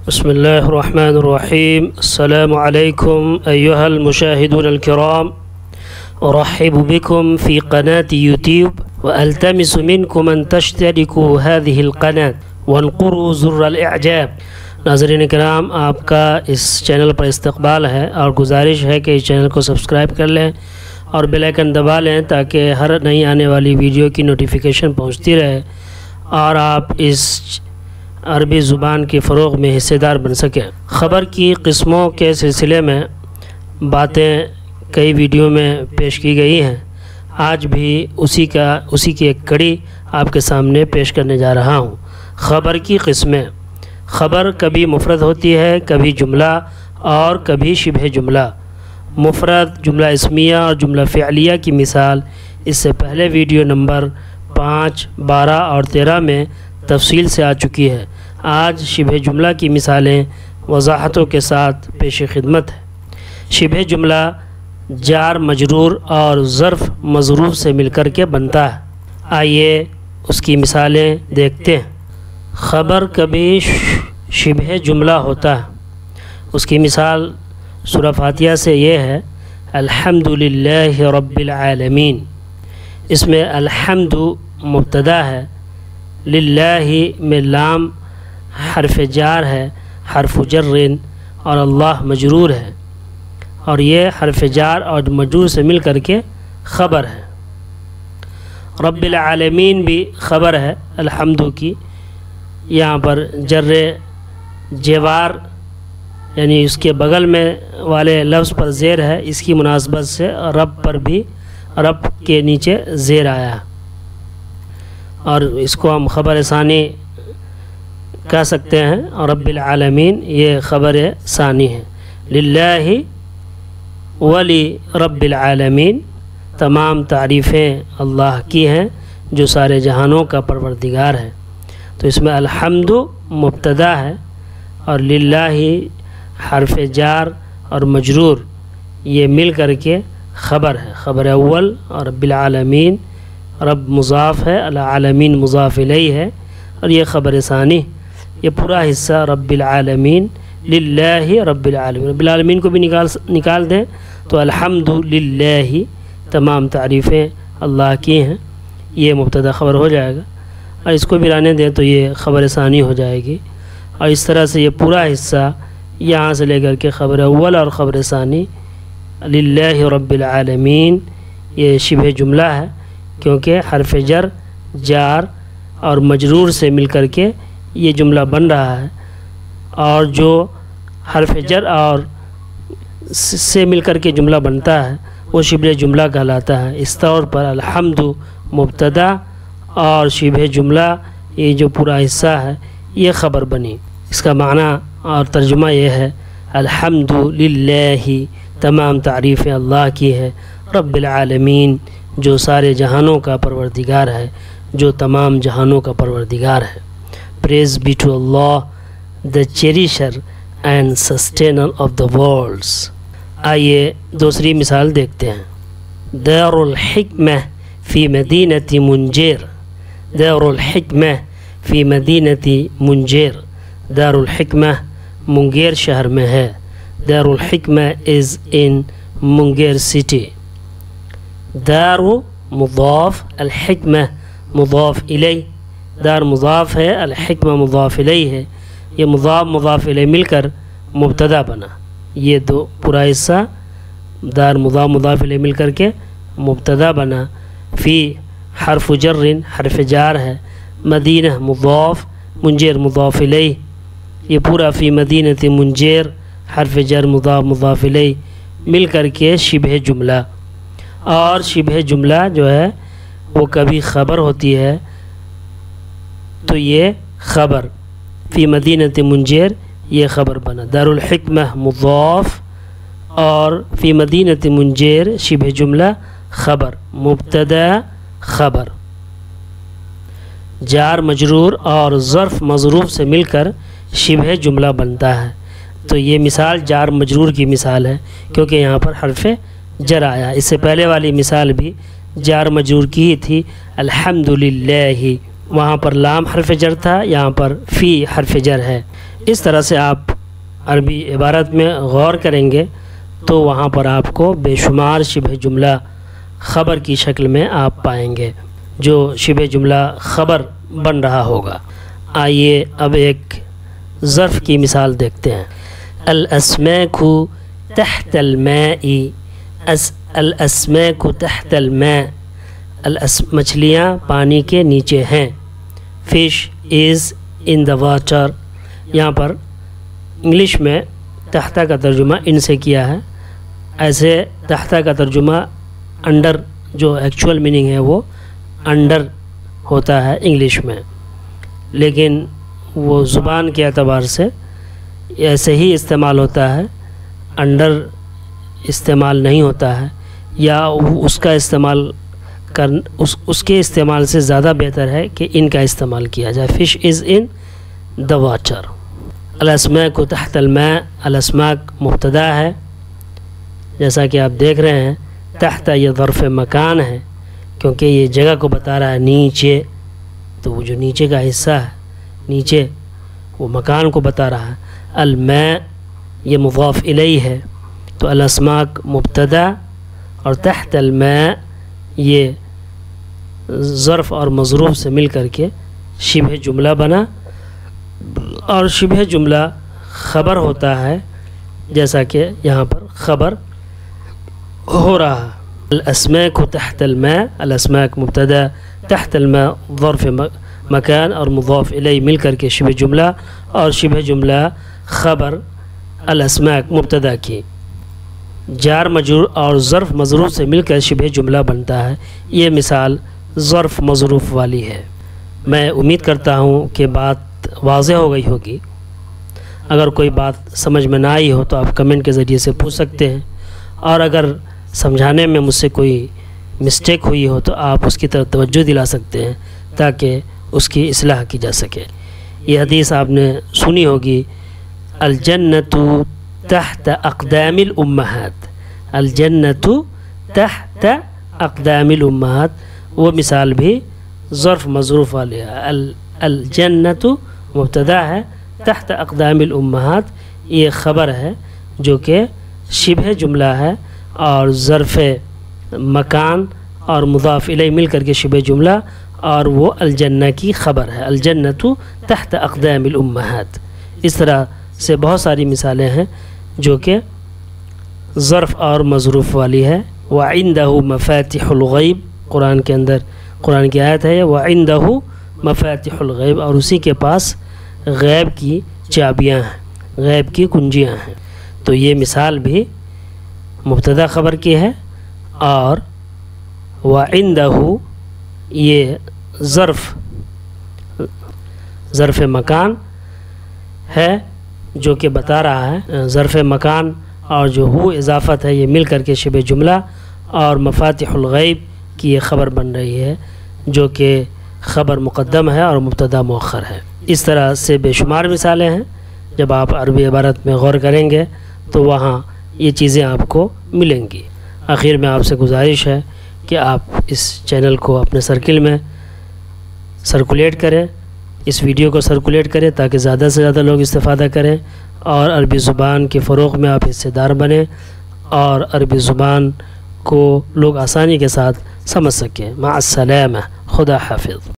بسم الله الرحمن الرحيم. السلام عليكم أيها المشاهدون الكرام، أرحب بكم في قناة يوتيوب، وألتمس منكم أن تشتركوا هذه القناة وانقروا زر الإعجاب. ناظرین کرام، آپ کا اس چینل پر استقبال ہے اور گزارش ہے کہ اس چینل کو سبسکرائب کر لیں اور بیل آئیکن دبا لیں تاکہ ہر نئی آنے والی ویڈیو کی نوٹیفیکیشن پہنچتی رہے اور آپ اس عربی زبان کے فروغ میں حصے دار بن سکیں۔ خبر کی قسموں کے سلسلے میں باتیں کئی ویڈیو میں پیش کی گئی ہیں۔ آج بھی اسی کی ایک کڑی آپ کے سامنے پیش کرنے جا رہا ہوں۔ خبر کی قسمیں۔ خبر کبھی مفرد ہوتی ہے، کبھی جملہ اور کبھی شبہ جملہ۔ مفرد، جملہ اسمیہ اور جملہ فعلیہ کی مثال اس سے پہلے ویڈیو نمبر 5، 12 اور 13 میں تفصیل سے آ چکی ہے۔ آج شبہ جملہ کی مثالیں وضاحتوں کے ساتھ پیش خدمت ہے۔ شبہ جملہ جار مجرور اور ظرف مظروف سے مل کر کے بنتا ہے۔ آئیے اس کی مثالیں دیکھتے ہیں۔ خبر کبھی شبہ جملہ ہوتا ہے۔ اس کی مثال سورہ فاتحہ سے یہ ہے: الحمدللہ رب العالمین۔ اس میں الحمد مبتدا ہے، للہ میں لام حرف جار ہے، حرف جر، اور اللہ مجرور ہے، اور یہ حرف جار اور مجرور سے مل کر کے خبر ہے۔ رب العالمین بھی خبر ہے الحمد کی۔ یہاں پر جر جوار یعنی اس کے بغل میں والے لفظ پر زیر ہے، اس کی مناسبت سے رب پر بھی رب کے نیچے زیر آیا، اور اس کو ہم خبر ثانی کہہ سکتے ہیں۔ اور رب العالمین یہ خبر ثانی ہے۔ للہ ولی رب العالمین، تمام تعریفیں اللہ کی ہیں جو سارے جہانوں کا پروردگار ہے۔ تو اس میں الحمد مبتدا ہے اور للہ حرف جار اور مجرور یہ مل کر کے خبر ہے، خبر اول۔ اور رب العالمین، رب مضاف ہے، العالمین مضاف الیہ ہے، اور یہ خبر ثانی۔ یہ پورا حصہ رب العالمین، للہ رب العالمین، رب العالمین کو بھی نکال دیں تو الحمد للہ، تمام تعریفیں اللہ کی ہیں، یہ مبتدا خبر ہو جائے گا، اور اس کو بھی لانے دیں تو یہ خبر ثانی ہو جائے گی۔ اور اس طرح سے یہ پورا حصہ یہاں سے لے کر کے خبر اول اور خبر ثانی، للہ رب العالمین، یہ شبہ جملہ ہے کیونکہ حرف جر، جار اور مجرور سے مل کر کے یہ جملہ بن رہا ہے، اور جو حرف جر اور سے مل کر کے جملہ بنتا ہے وہ شبہ جملہ کہلاتا ہے۔ اس طور پر الحمد مبتدا اور شبہ جملہ یہ جو پورا حصہ ہے یہ خبر بنی۔ اس کا معنی اور ترجمہ یہ ہے: الحمد للہ، تمام تعریفیں اللہ کی ہے، رب العالمین، جو سارے جہانوں کا پروردگار ہے، جو تمام جہانوں کا پروردگار ہے۔ Praise be to Allah, the cherisher and sustainer of the worlds۔ آئیے دوسری مثال دیکھتے ہیں۔ دار الحکمہ فی مدینۃ منجیر۔ دار الحکمہ فی مدینۃ منجیر۔ دار الحکمہ منگیر شہر میں ہے۔ دار الحکمہ از ان منگیر سٹی۔ دار مضاف، الحکمہ مضاف الیہ۔ دار مضاف ہے، الحکمہ مضاف الیہ ہے، یہ مضاف الیہ مل کر مبتدا بنا۔ یہ دو پورا حصہ دار مضاف الیہ مل کر کے مبتدا بنا۔ فی حرف جر، حرف جار ہے، مدینہ مضاف، منجیر مضاف الیہ، یہ پورا فی مدینۃ منجیر، حرف جر مضاف الیہ مل کر کے شبہ جملہ۔ اور شبہ جملہ جو ہے وہ کبھی خبر ہوتی ہے، تو یہ خبر فی مدینۃ منجیر یہ خبر بنا۔ دار الحکمہ مضاف اور فی مدینۃ منجیر شبہ جملہ خبر، مبتدا خبر۔ جار مجرور اور ظرف مظروف سے مل کر شبہ جملہ بنتا ہے۔ تو یہ مثال جار مجرور کی مثال ہے کیونکہ یہاں پر حرف جر آیا۔ اس سے پہلے والی مثال بھی جار مجرور کی ہی تھی، الحمدللہ، وہاں پر لام حرف جر تھا، یہاں پر فی حرف جر ہے۔ اس طرح سے آپ عربی عبارت میں غور کریں گے تو وہاں پر آپ کو بے شمار شبہ جملہ خبر کی شکل میں آپ پائیں گے جو شبہ جملہ خبر بن رہا ہوگا۔ آئیے اب ایک ظرف کی مثال دیکھتے ہیں۔ الاسماک تحت الماء، الاسماک تحت الماء، مچھلیاں پانی کے نیچے ہیں۔ Fish is in the water, یہاں پر انگلش میں تحت کا ترجمہ ان سے کیا ہے، ایسے تحت کا ترجمہ انڈر جو ایکچول میننگ ہے وہ انڈر ہوتا ہے انگلش میں، لیکن وہ زبان کے اعتبار سے ایسے ہی استعمال ہوتا ہے، انڈر استعمال نہیں ہوتا ہے، یا اس کا استعمال اس کے استعمال سے زیادہ بہتر ہے کہ ان کا استعمال کیا جائے۔ Fish is in the water. الاسماک تحت الماء، الاسماک مبتدا ہے جیسا کہ آپ دیکھ رہے ہیں، تحت یہ ظرف مکان ہے کیونکہ یہ جگہ کو بتا رہا ہے نیچے، تو وہ جو نیچے کا حصہ ہے نیچے وہ مکان کو بتا رہا ہے۔ الماء یہ مضاف الیہ ہے، تو الاسماک مبتدا اور تحت الماء یہ ظرف اور مظروف سے مل کر کے شبہ جملہ بنا، اور شبہ جملہ خبر ہوتا ہے جیسا کہ یہاں پر خبر ہو رہا ہے۔ الاسماک تحت الماء، الاسماک مبتدا، تحت الماء ظرف مکان اور مضاف الیہ مل کر کے شبہ جملہ، اور شبہ جملہ خبر الاسماک مبتدا کی جار مجرور اور ظرف مظروف سے مل کر شبہ جملہ بنتا ہے۔ یہ مثال ظرف مظروف والی ہے۔ میں امید کرتا ہوں کہ بات واضح ہو گئی ہوگی۔ اگر کوئی بات سمجھ میں نہ آئی ہو تو آپ کمنٹ کے ذریعے سے پوچھ سکتے ہیں، اور اگر سمجھانے میں مجھ سے کوئی مسٹیک ہوئی ہو تو آپ اس کی طرف توجہ دلا سکتے ہیں تاکہ اس کی اصلاح کی جا سکے۔ یہ حدیث آپ نے سنی ہوگی، الجنت تحت اقدام الامہات، الجنت تحت اقدام الامہات، وہ مثال بھی ظرف مظروف والی ہے۔ الجنت مبتدا ہے، تحت اقدام الامہات یہ خبر ہے جو کہ شبہ جملہ ہے، اور ظرف مکان اور مضاف الیہ مل کر کے شبہ جملہ، اور وہ الجنہ کی خبر ہے، الجنت تحت اقدام الامہات۔ اس طرح سے بہت ساری مثالیں ہیں جو کہ ظرف اور مظروف والی ہے۔ وَعِنْدَهُ مَفَاتِحُ الْغَيْبِ، قرآن کے اندر قرآن کی آیت ہے، وَعِنْدَهُ مَفَاتِحُ الْغَيْبِ، اور اسی کے پاس غیب کی چابیاں ہیں، غیب کی کنجیاں ہیں۔ تو یہ مثال بھی مبتدا خبر کی ہے، اور وَعِنْدَهُ یہ ظرف مکان ہے جو کہ بتا رہا ہے، ظرف مکان اور جو ہو اضافت ہے یہ مل کر کے شبہ جملہ، اور مفاتح الغیب کی یہ خبر بن رہی ہے جو کہ خبر مقدم ہے اور مبتدا مؤخر ہے۔ اس طرح سے بے شمار مثالیں ہیں، جب آپ عربی عبارت میں غور کریں گے تو وہاں یہ چیزیں آپ کو ملیں گی۔ آخر میں آپ سے گزارش ہے کہ آپ اس چینل کو اپنے سرکل میں سرکولیٹ کریں، اس ویڈیو کو سرکولیٹ کریں تاکہ زیادہ سے زیادہ لوگ استفادہ کریں، اور عربی زبان کے فروغ میں آپ حصے دار بنیں، اور عربی زبان کو لوگ آسانی کے ساتھ سمجھ سکیں۔ مع السلامہ، خدا حافظ۔